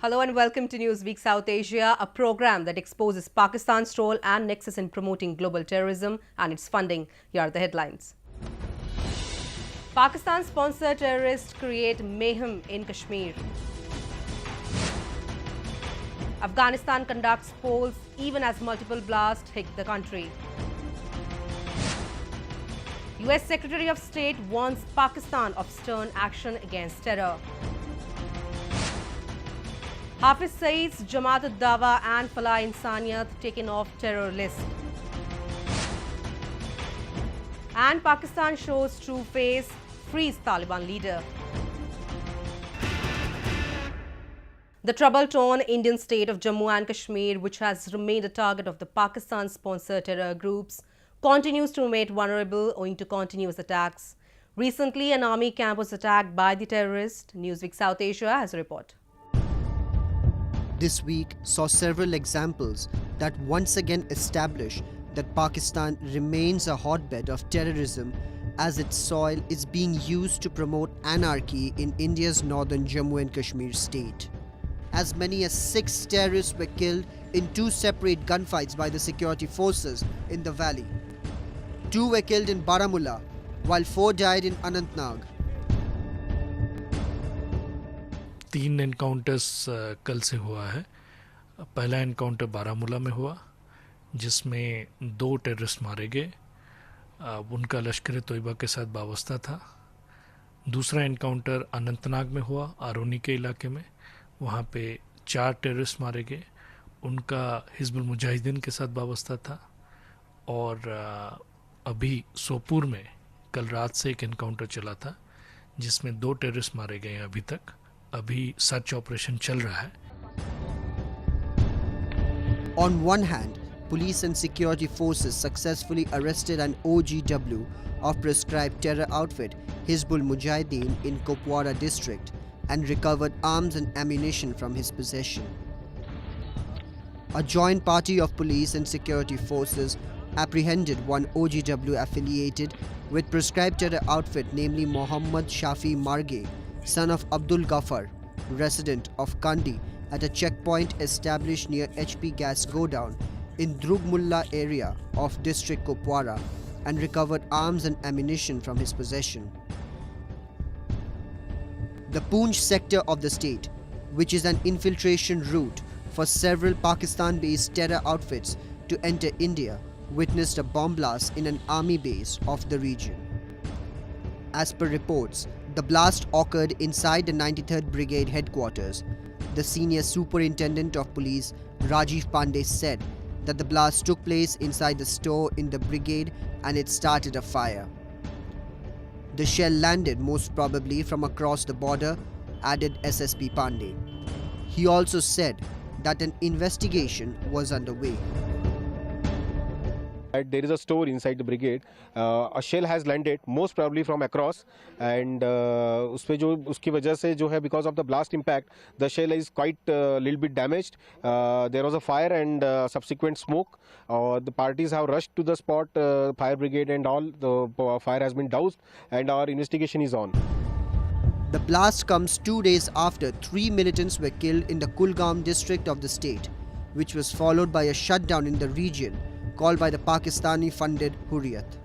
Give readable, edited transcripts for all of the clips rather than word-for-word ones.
Hello and welcome to Newsweek South Asia, a program that exposes Pakistan's role and nexus in promoting global terrorism and its funding. Here are the headlines. Pakistan-sponsored terrorists create mayhem in Kashmir. Afghanistan conducts polls even as multiple blasts hit the country. US Secretary of State warns Pakistan of stern action against terror. Hafiz Saeed's Jamaat ud-Dawa and Falah Insaniyat taken off terror list. And Pakistan shows true face, frees Taliban leader. The trouble-torn Indian state of Jammu and Kashmir, which has remained a target of the Pakistan-sponsored terror groups, continues to remain vulnerable owing to continuous attacks. Recently, an army camp was attacked by the terrorists. Newsweek South Asia has a report. This week saw several examples that once again establish that Pakistan remains a hotbed of terrorism as its soil is being used to promote anarchy in India's northern Jammu and Kashmir state. As many as 6 terrorists were killed in 2 separate gunfights by the security forces in the valley. 2 were killed in Baramulla, while 4 died in Anantnag. 3 encounters कल से हुआ है। पहला encounter Baramulla में हुआ जिसमें 2 terrorist मारे गए। उनका लश्कर तोयबा के साथ वाबस्ता था। दूसरा एनकाउंटर अनंतनाग में हुआ, आरोनी के इलाके में। वहाँ पे 4 टेररिस्ट मारे गए। उनका हिजबुल मुजाहिदीन के साथ वाबस्ता था। और अभी सोपुर में कल रात से एक एनकाउंटर चला था जिसमें 2 टेररिस्ट मारे गए हैं अभी तक। अभी सर्च ऑपरेशन चल रहा है। On one hand, police and security forces successfully arrested an OGW of prescribed terror outfit Hizbul Mujahideen in Kupwara district and recovered arms and ammunition from his possession. A joint party of police and security forces apprehended one OGW affiliated with prescribed terror outfit, namely Mohammad Shafi Marge, son of Abdul Ghaffar, resident of Kandi, at a checkpoint established near HP gas godown in Drugmulla area of district Kupwara and recovered arms and ammunition from his possession. The Poonch sector of the state, which is an infiltration route for several Pakistan-based terror outfits to enter India, witnessed a bomb blast in an army base of the region. As per reports, the blast occurred inside the 93rd Brigade headquarters. The senior superintendent of police, Rajiv Pandey, said that the blast took place inside the store in the brigade and it started a fire. The shell landed most probably from across the border, added SSP Pandey. He also said that an investigation was underway. There is a store inside the brigade. A shell has landed, most probably from across, and उसपे जो उसकी वजह से जो है because of the blast impact, the shell is quite little bit damaged. There was a fire and subsequent smoke. The parties have rushed to the spot, fire brigade and all. The fire has been doused, and our investigation is on. The blast comes 2 days after 3 militants were killed in the Kulgam district of the state, which was followed by a shutdown in the region called by the Pakistani-funded Hurriyat.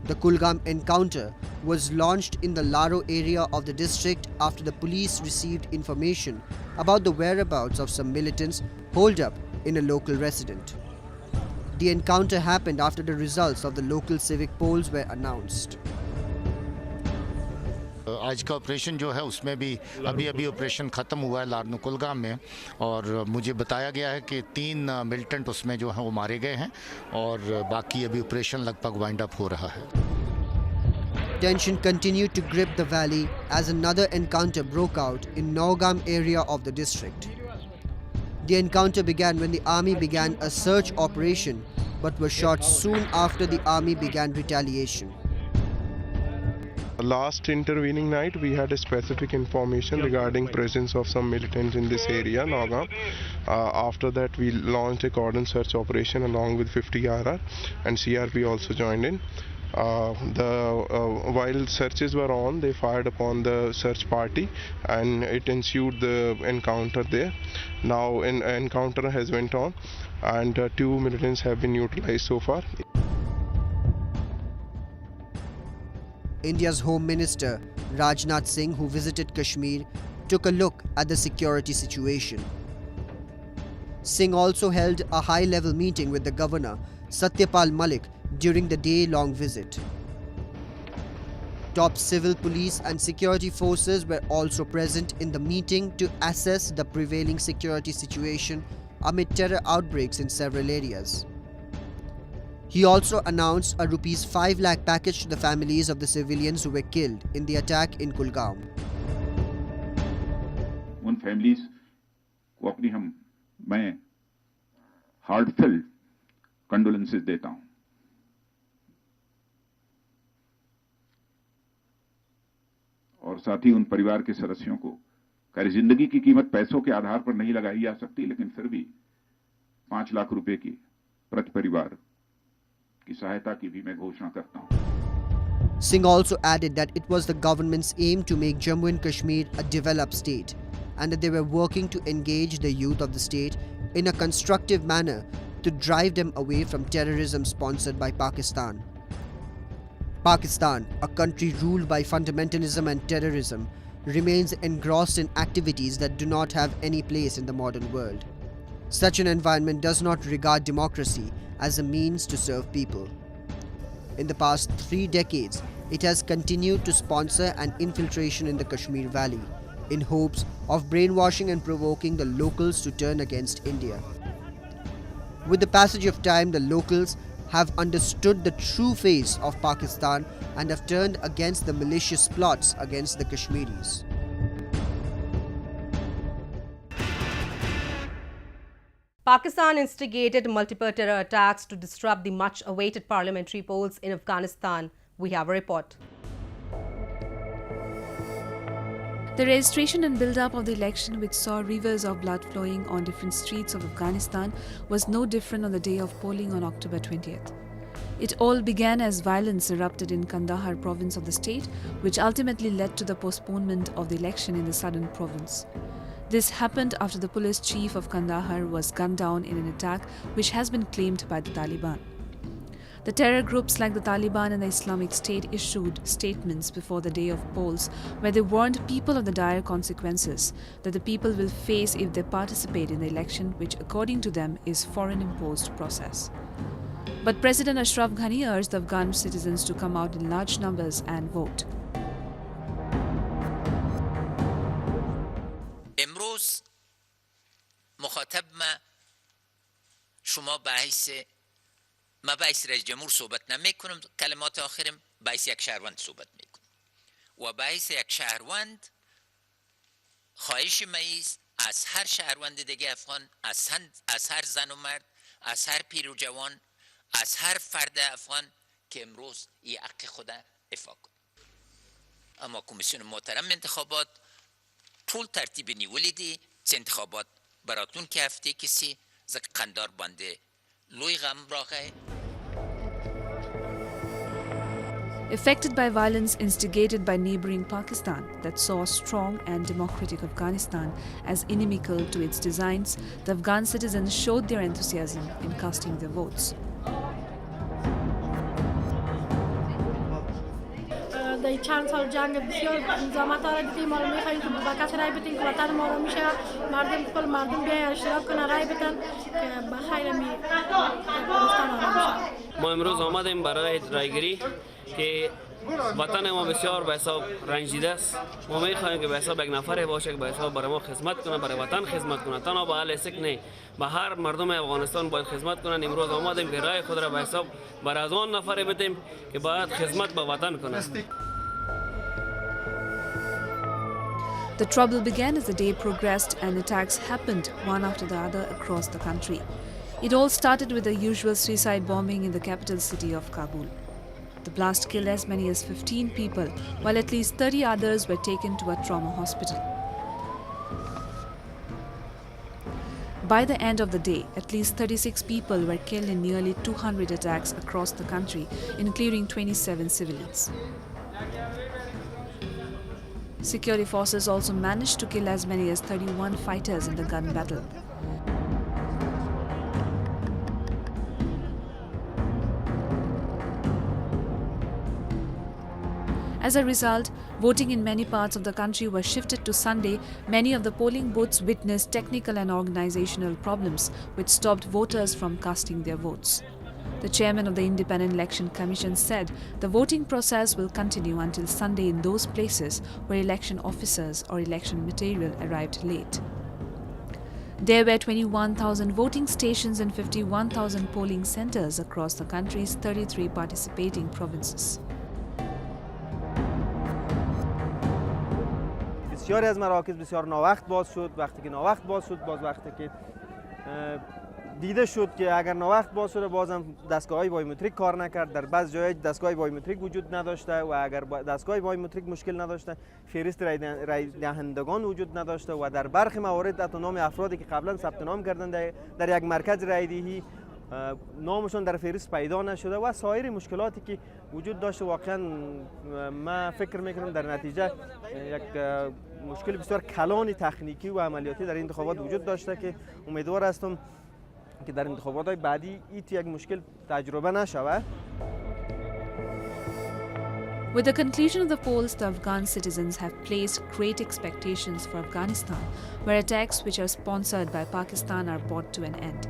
The Kulgam encounter was launched in the Laro area of the district after the police received information about the whereabouts of some militants holed up in a local residence. The encounter happened after the results of the local civic polls were announced. आज का operation जो है उसमें भी अभी operation ख़त्म हुआ है लारनू कुलगाम में, और मुझे बताया गया है कि 3 मिलिटेंट उसमें जो हैं वो मारे गए हैं और बाकी अभी ऑपरेशन लगभग वाइंड अप हो रहा है। Tension continued to grip the valley as another encounter broke out in Naugam area of the district. The encounter began when the army began a search operation but was shot soon after the army began retaliation. Last intervening night, we had a specific information regarding presence of some militants in this area, Naugam. After that, we launched a cordon search operation along with 50 RR, and CRP also joined in. While searches were on, they fired upon the search party, and it ensued the encounter there. Now an encounter has went on, and 2 militants have been neutralized so far. India's Home Minister Rajnath Singh, who visited Kashmir, took a look at the security situation. Singh also held a high-level meeting with the governor, Satyapal Malik, during the day-long visit. Top civil police and security forces were also present in the meeting to assess the prevailing security situation amid terror outbreaks in several areas. He also announced a Rs 5 lakh package to the families of the civilians who were killed in the attack in Kulgaum. उन families को मैं heartfelt condolences देता हूं। और साथ ही उन परिवार के सदस्यों को खैर जिंदगी की कीमत पैसों के आधार पर नहीं लगाई जा सकती, लेकिन फिर भी 5 लाख रुपए की प्रति परिवार की सहायता की भी मैं घोषणा करता हूं। Singh also added that it was the government's aim to make Jammu and Kashmir a developed state, and that they were working to engage the youth of the state in a constructive manner to drive them away from terrorism sponsored by Pakistan. Pakistan, a country ruled by fundamentalism and terrorism, remains engrossed in activities that do not have any place in the modern world. Such an environment does not regard democracy as a means to serve people. In the past 3 decades, it has continued to sponsor an infiltration in the Kashmir Valley in hopes of brainwashing and provoking the locals to turn against India. With the passage of time, the locals have understood the true face of Pakistan and have turned against the malicious plots against the Kashmiris. Pakistan instigated multiple terror attacks to disrupt the much-awaited parliamentary polls in Afghanistan. We have a report. The registration and build-up of the election, which saw rivers of blood flowing on different streets of Afghanistan, was no different on the day of polling on October 20th. It all began as violence erupted in Kandahar province of the state, which ultimately led to the postponement of the election in the southern province. This happened after the police chief of Kandahar was gunned down in an attack which has been claimed by the Taliban. The terror groups like the Taliban and the Islamic State issued statements before the day of polls where they warned people of the dire consequences that the people will face if they participate in the election, which according to them is foreign-imposed process. But President Ashraf Ghani urged the Afghan citizens to come out in large numbers and vote. امروز مخاطب شما ما بحث رئیس جمهور صحبت نمیکنم، کلمات آخرم بحث یک شهروند صحبت میکنم و بحث یک شهروند خواهش مایست از هر شهروند دیگه افغان، از هر زن و مرد، از هر پیر و جوان، از هر فرد افغان که امروز این حق خود افعا کنه. اما کمیسیون محترم انتخابات طول ترتیب نیولی دی انتخابات براتون که هفته کسی زک قندار بانده لوی غم راقه. Affected by violence instigated by neighboring Pakistan that saw a strong and democratic Afghanistan as inimical to its designs, the Afghan citizens showed their enthusiasm in casting their votes. در چند سال جنگ بسیار زحمت را دیدیم، ما رو می‌خواهیم که با کس رای بدیم که وطن ما رو میشه مردم بیاین اشتراک کنن رای بدن که بخیر افغانستان آرام شه. ما امروز آمدیم برای رایگیری که وطن ما بسیار به حساب رنجیده است. ما می‌خواهیم که به حساب یک نفری باشه که به حساب برای ما خدمت کنه، برای وطن خدمت کنه، تنها به اهل سک نه، به هر مردم افغانستان باید خدمت کنن. امروز آمدیم که رای خود را به حساب برای از آن نفری بدیم که باید خدمت به وطن کنه. The trouble began as the day progressed and attacks happened one after the other across the country. It all started with the usual suicide bombing in the capital city of Kabul. The blast killed as many as 15 people, while at least 30 others were taken to a trauma hospital. By the end of the day, at least 36 people were killed in nearly 200 attacks across the country, including 27 civilians. Security forces also managed to kill as many as 31 fighters in the gun battle. As a result, voting in many parts of the country was shifted to Sunday. Many of the polling booths witnessed technical and organizational problems, which stopped voters from casting their votes. The chairman of the Independent Election Commission said the voting process will continue until Sunday in those places where election officers or election material arrived late. There were 21,000 voting stations and 51,000 polling centers across the country's 33 participating provinces. بسیاری از مراکز بسیار ناوقت باز شد. وقتی که ناوقت باز شد، باز وقتی که دیده شد که اگر ناوقت باز شده بازم دستگاه‌های بایومتریک کار نکرد. در بعض جاهای دستگاه بایومتریک وجود نداشته و اگر دستگاه بایومتریک مشکل نداشته فهرست رای دهندگان وجود نداشته و در برخی موارد حتی نام افرادی که قبلا ثبت نام کردند در یک مرکز رای دهی نامشون در فهرست پیدا نشده و سایر مشکلاتی که وجود داشته. واقعا من فکر میکنم در نتیجه یک مشکل بسیار کلان تکنیکی و عملیاتی در انتخابات وجود داشته که امیدوار هستم که در انتخابات بعدی این یک مشکل تجربه نشود. With the conclusion of the polls, the Afghan citizens have placed great expectations for Afghanistan, where attacks which are sponsored by Pakistan are brought to an end.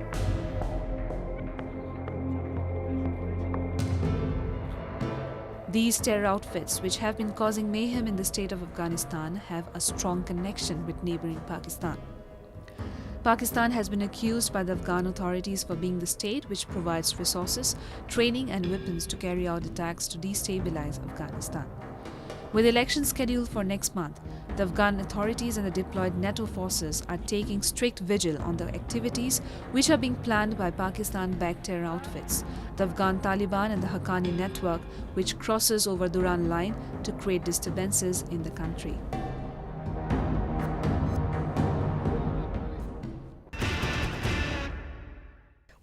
These terror outfits, which have been causing mayhem in the state of Afghanistan, have a strong connection with neighboring Pakistan. Pakistan has been accused by the Afghan authorities for being the state which provides resources, training and weapons to carry out attacks to destabilize Afghanistan. With elections scheduled for next month, the Afghan authorities and the deployed NATO forces are taking strict vigil on the activities which are being planned by Pakistan-backed terror outfits, the Afghan Taliban and the Haqqani network, which crosses over Durand Line to create disturbances in the country.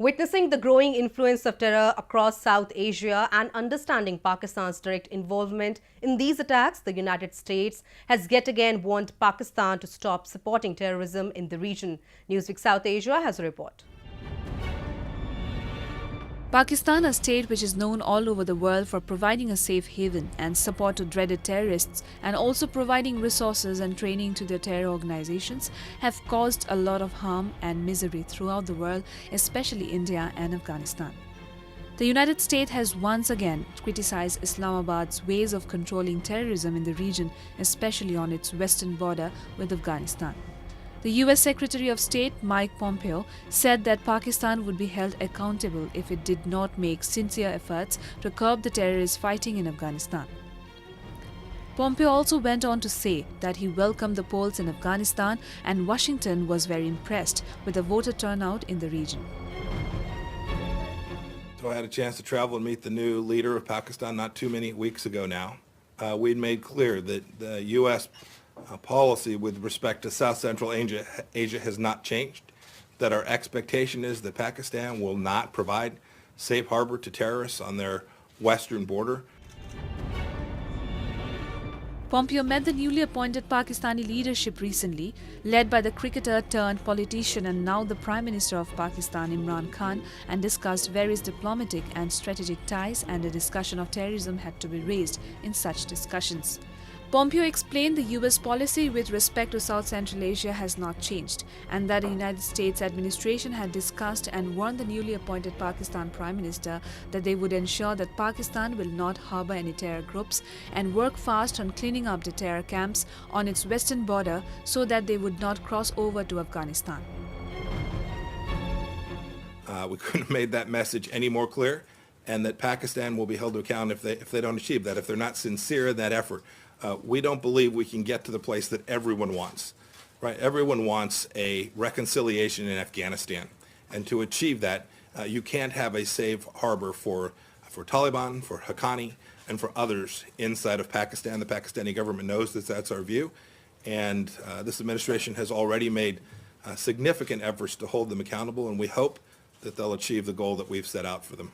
Witnessing the growing influence of terror across South Asia and understanding Pakistan's direct involvement in these attacks, the United States has yet again warned Pakistan to stop supporting terrorism in the region. Newsweek South Asia has a report. Pakistan, a state which is known all over the world for providing a safe haven and support to dreaded terrorists and also providing resources and training to their terror organizations, have caused a lot of harm and misery throughout the world, especially India and Afghanistan. The United States has once again criticized Islamabad's ways of controlling terrorism in the region, especially on its western border with Afghanistan. The US Secretary of State Mike Pompeo said that Pakistan would be held accountable if it did not make sincere efforts to curb the terrorist fighting in Afghanistan. Pompeo also went on to say that he welcomed the polls in Afghanistan and Washington was very impressed with the voter turnout in the region. So I had a chance to travel and meet the new leader of Pakistan not too many weeks ago now. We'd made clear that the U.S. policy with respect to South Central Asia has not changed, that our expectation is that Pakistan will not provide safe harbor to terrorists on their western border. Pompeo met the newly appointed Pakistani leadership recently, led by the cricketer turned politician and now the Prime Minister of Pakistan, Imran Khan, and discussed various diplomatic and strategic ties, and a discussion of terrorism had to be raised in such discussions. Pompeo explained the U.S. policy with respect to South Central Asia has not changed, and that the United States administration had discussed and warned the newly appointed Pakistan Prime Minister that they would ensure that Pakistan will not harbor any terror groups and work fast on cleaning up the terror camps on its western border so that they would not cross over to Afghanistan. We couldn't have made that message any more clear, and that Pakistan will be held to account if they don't achieve that, if they're not sincere in that effort. We don't believe we can get to the place that everyone wants, right? Everyone wants a reconciliation in Afghanistan. And to achieve that, you can't have a safe harbor for Taliban, for Haqqani, and for others inside of Pakistan. The Pakistani government knows that that's our view. And this administration has already made significant efforts to hold them accountable, and we hope that they'll achieve the goal that we've set out for them.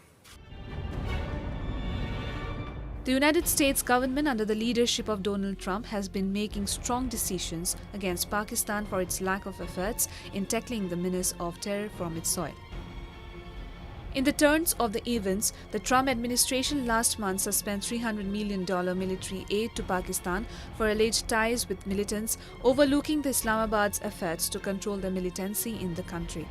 The United States government under the leadership of Donald Trump has been making strong decisions against Pakistan for its lack of efforts in tackling the menace of terror from its soil. In the turns of the events, the Trump administration last month suspended $300 million military aid to Pakistan for alleged ties with militants, overlooking the Islamabad's efforts to control the militancy in the country.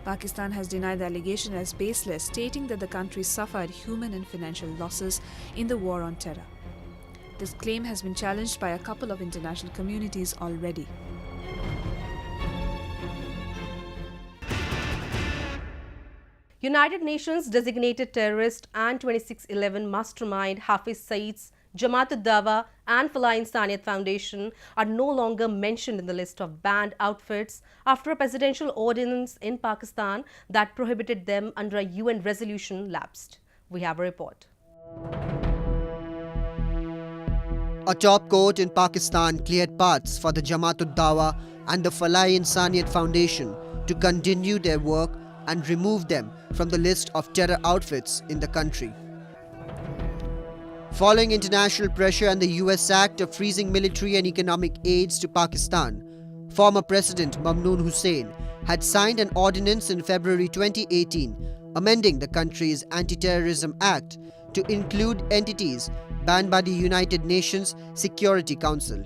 Pakistan has denied the allegation as baseless, stating that the country suffered human and financial losses in the war on terror. This claim has been challenged by a couple of international communities already. United Nations designated terrorist and 2611 mastermind Hafiz Saeed's Jamaat-ud-Dawa and Falah Insaniyat Foundation are no longer mentioned in the list of banned outfits after a presidential ordinance in Pakistan that prohibited them under a UN resolution lapsed. We have a report. A top court in Pakistan cleared paths for the Jamaat-ud-Dawa and the Falah Insaniyat Foundation to continue their work and remove them from the list of terror outfits in the country. Following international pressure and the US act of freezing military and economic aids to Pakistan, former President Mamnoon Hussain had signed an ordinance in February 2018 amending the country's Anti-Terrorism Act to include entities banned by the United Nations Security Council.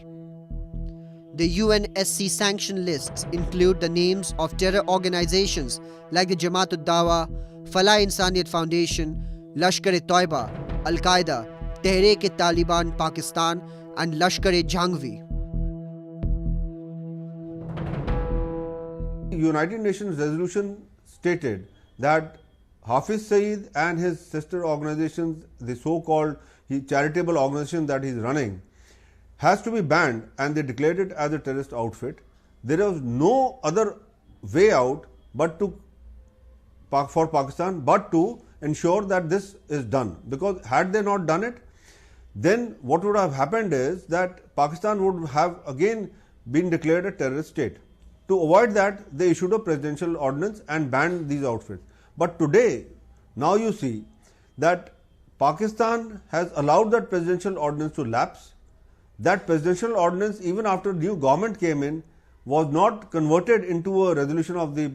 The UNSC sanction lists include the names of terror organizations like the Jamaat-ud-Dawa, Falah Insaniyat Foundation, Lashkar-e-Toiba, Al-Qaeda, Tehreek-e-Taliban Pakistan and Lashkar-e-Jhangvi. United Nations resolution stated that Hafiz Saeed and his sister organizations, the so-called charitable organization that he is running, has to be banned, and they declared it as a terrorist outfit. There was no other way out for Pakistan but to ensure that this is done, because had they not done it, then what would have happened is that Pakistan would have again been declared a terrorist state. To avoid that, they issued a presidential ordinance and banned these outfits. But today, now you see that Pakistan has allowed that presidential ordinance to lapse. That presidential ordinance, even after new government came in, was not converted into a resolution of the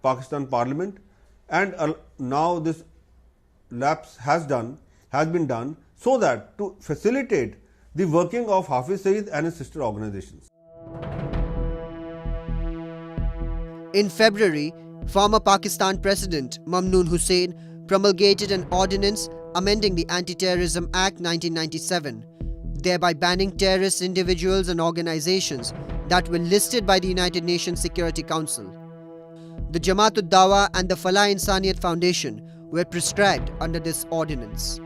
Pakistan Parliament, and now this lapse has been done so that to facilitate the working of Hafiz Saeed and his sister organizations. In February, former Pakistan President Mamnoon Hussain promulgated an ordinance amending the Anti-Terrorism Act 1997, thereby banning terrorist individuals and organizations that were listed by the United Nations Security Council. The Jamaat-ud-Dawa and the Falah Insaniyat Foundation were prescribed under this ordinance.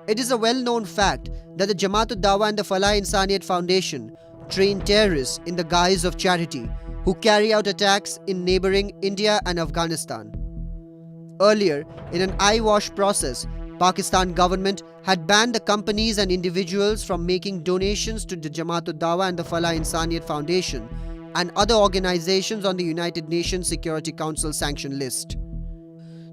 It is a well-known fact that the Jamaat-ud-Dawa and the Falah Insaniyat Foundation train terrorists in the guise of charity who carry out attacks in neighboring India and Afghanistan. Earlier, in an eyewash process, Pakistan government had banned the companies and individuals from making donations to the Jamaat-ud-Dawa and the Falah Insaniyat Foundation and other organizations on the United Nations Security Council sanction list.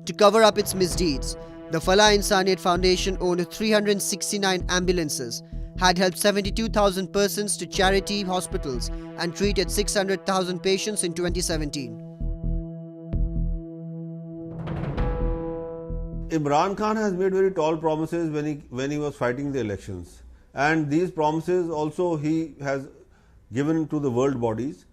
To cover up its misdeeds, the Falah Insaniyat Foundation owned 369 ambulances, had helped 72,000 persons to charity hospitals and treated 600,000 patients in 2017. Imran Khan has made very tall promises when he was fighting the elections, and these promises also he has given to the world bodies.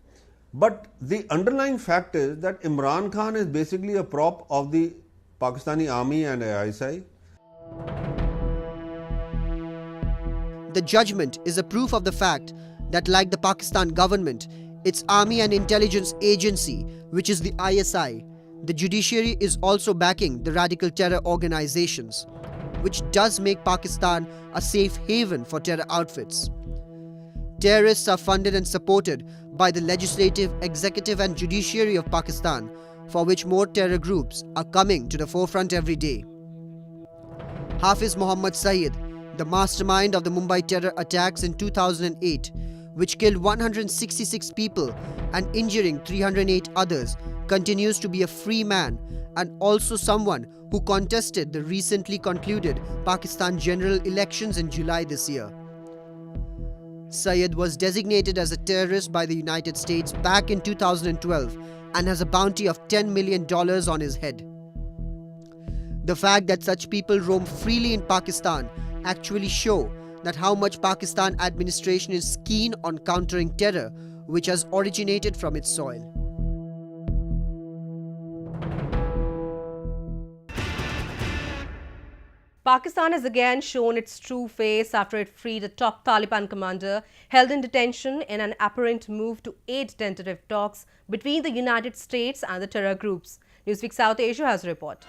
But the underlying fact is that Imran Khan is basically a prop of the Pakistani army and ISI. The judgment is a proof of the fact that, like the Pakistan government, its army and intelligence agency, which is the ISI, the judiciary is also backing the radical terror organizations, which does make Pakistan a safe haven for terror outfits. Terrorists are funded and supported by the legislative, executive and judiciary of Pakistan, for which more terror groups are coming to the forefront every day. Hafiz Muhammad Saeed, the mastermind of the Mumbai terror attacks in 2008, which killed 166 people and injuring 308 others, continues to be a free man and also someone who contested the recently concluded Pakistan general elections in July this year. Syed was designated as a terrorist by the United States back in 2012 and has a bounty of $10 million on his head. The fact that such people roam freely in Pakistan actually show that how much Pakistan administration is keen on countering terror which has originated from its soil. Pakistan has again shown its true face after it freed a top Taliban commander held in detention in an apparent move to aid tentative talks between the United States and the terror groups. Newsweek South Asia has a report.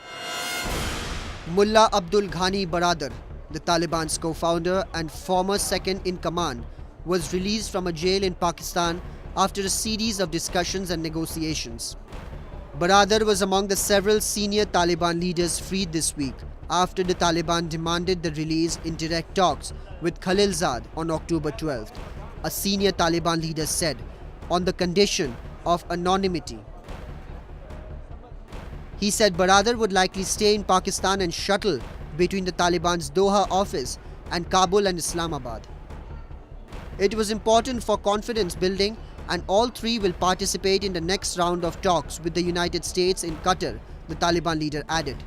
Mullah Abdul Ghani Baradar, the Taliban's co-founder and former second-in-command, was released from a jail in Pakistan after a series of discussions and negotiations. Baradar was among the several senior Taliban leaders freed this week after the Taliban demanded the release in direct talks with Khalilzad on October 12th, a senior Taliban leader said, on the condition of anonymity. He said Baradar would likely stay in Pakistan and shuttle between the Taliban's Doha office and Kabul and Islamabad. It was important for confidence building, and all three will participate in the next round of talks with the United States in Qatar, the Taliban leader added.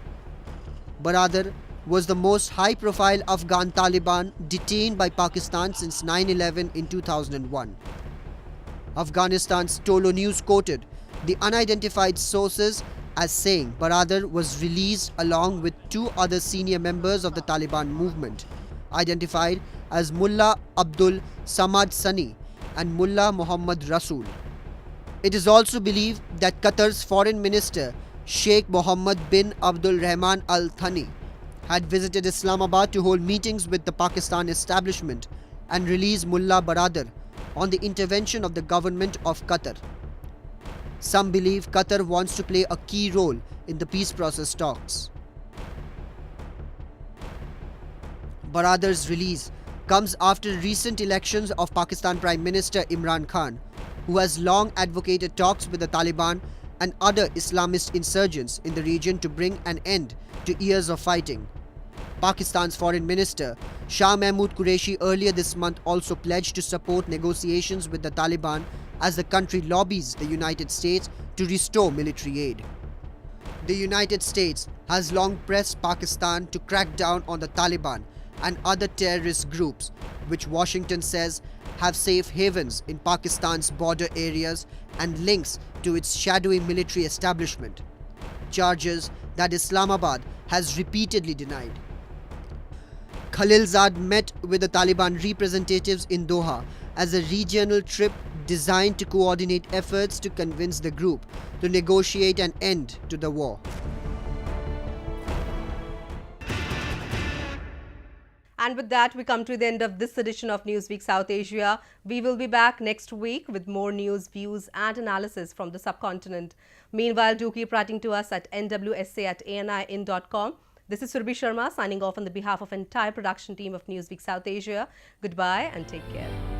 Baradar was the most high-profile Afghan Taliban detained by Pakistan since 9/11 in 2001. Afghanistan's Tolo News quoted the unidentified sources as saying Baradar was released along with two other senior members of the Taliban movement, identified as Mullah Abdul Samad Sani and Mullah Muhammad Rasul. It is also believed that Qatar's Foreign Minister Sheikh Mohammed bin Abdul Rahman Al Thani had visited Islamabad to hold meetings with the Pakistan establishment and release Mullah Baradar on the intervention of the government of Qatar. Some believe Qatar wants to play a key role in the peace process talks. Baradar's release comes after recent elections of Pakistan Prime Minister Imran Khan, who has long advocated talks with the Taliban and other Islamist insurgents in the region to bring an end to years of fighting. Pakistan's Foreign Minister Shah Mahmood Qureshi earlier this month also pledged to support negotiations with the Taliban as the country lobbies the United States to restore military aid. The United States has long pressed Pakistan to crack down on the Taliban and other terrorist groups, which Washington says have safe havens in Pakistan's border areas and links to its shadowy military establishment, charges that Islamabad has repeatedly denied. Khalilzad met with the Taliban representatives in Doha as a regional trip designed to coordinate efforts to convince the group to negotiate an end to the war. And with that, we come to the end of this edition of Newsweek South Asia. We will be back next week with more news, views and analysis from the subcontinent. Meanwhile, do keep writing to us at nwsa@anin.com. This is Surbhi Sharma signing off on the behalf of entire production team of Newsweek South Asia. Goodbye and take care.